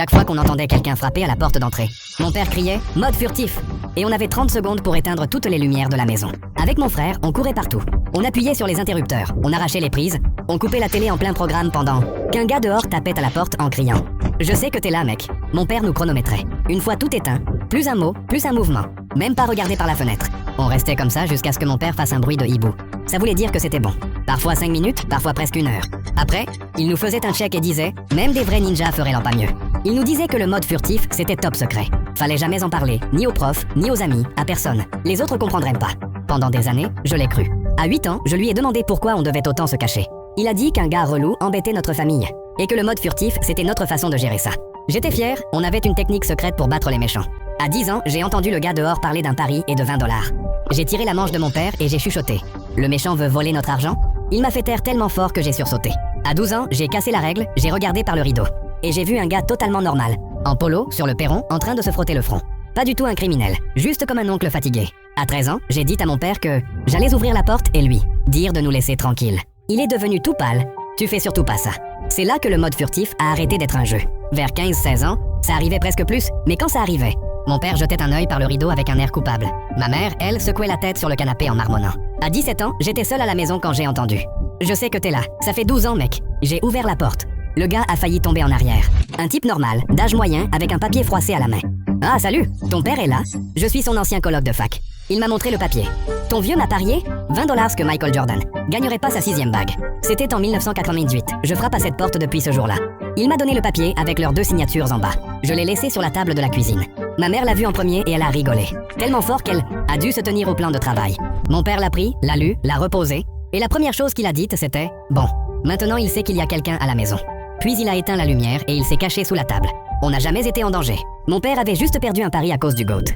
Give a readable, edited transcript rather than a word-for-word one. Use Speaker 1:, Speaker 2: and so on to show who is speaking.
Speaker 1: chaque fois qu'on entendait quelqu'un frapper à la porte d'entrée. Mon père criait « Mode furtif !» et on avait 30 secondes pour éteindre toutes les lumières de la maison. Avec mon frère, on courait partout. On appuyait sur les interrupteurs, on arrachait les prises, on coupait la télé en plein programme pendant qu'un gars dehors tapait à la porte en criant « Je sais que t'es là, mec !» Mon père nous chronométrait. Une fois tout éteint, plus un mot, plus un mouvement. Même pas regarder par la fenêtre. On restait comme ça jusqu'à ce que mon père fasse un bruit de hibou. Ça voulait dire que c'était bon. Parfois 5 minutes, parfois presque 1 heure. Après, il nous faisait un check et disait « Même des vrais ninjas feraient l'en pas mieux ». Il nous disait que le mode furtif, c'était top secret. Fallait jamais en parler, ni aux profs, ni aux amis, à personne. Les autres comprendraient pas. Pendant des années, je l'ai cru. À 8 ans, je lui ai demandé pourquoi on devait autant se cacher. Il a dit qu'un gars relou embêtait notre famille, et que le mode furtif, c'était notre façon de gérer ça. J'étais fier, on avait une technique secrète pour battre les méchants. À 10 ans, j'ai entendu le gars dehors parler d'un pari et de 20 $. J'ai tiré la manche de mon père et j'ai chuchoté. Le méchant veut voler notre argent? Il m'a fait taire tellement fort que j'ai sursauté. À 12 ans, j'ai cassé la règle, j'ai regardé par le rideau. Et j'ai vu un gars totalement normal, en polo, sur le perron, en train de se frotter le front. Pas du tout un criminel, juste comme un oncle fatigué. À 13 ans, j'ai dit à mon père que j'allais ouvrir la porte et lui dire de nous laisser tranquilles. Il est devenu tout pâle. Tu fais surtout pas ça. C'est là que le mode furtif a arrêté d'être un jeu. Vers 15-16 ans, ça arrivait presque plus, mais quand ça arrivait, mon père jetait un œil par le rideau avec un air coupable. Ma mère, elle, secouait la tête sur le canapé en marmonnant. À 17 ans, j'étais seule à la maison quand j'ai entendu. Je sais que t'es là. Ça fait 12 ans, mec. J'ai ouvert la porte. Le gars a failli tomber en arrière. Un type normal, d'âge moyen, avec un papier froissé à la main. Ah, salut, ton père est là? Je suis son ancien coloc de fac. Il m'a montré le papier. Ton vieux m'a parié 20 $ que Michael Jordan gagnerait pas sa 6e bague. C'était en 1998. Je frappe à cette porte depuis ce jour-là. Il m'a donné le papier avec leurs 2 signatures en bas. Je l'ai laissé sur la table de la cuisine. Ma mère l'a vu en premier et elle a rigolé. Tellement fort qu'elle a dû se tenir au plan de travail. Mon père l'a pris, l'a lu, l'a reposé. Et la première chose qu'il a dite, c'était « Bon, maintenant il sait qu'il y a quelqu'un à la maison ». Puis il a éteint la lumière et il s'est caché sous la table. On n'a jamais été en danger. Mon père avait juste perdu un pari à cause du GOAT.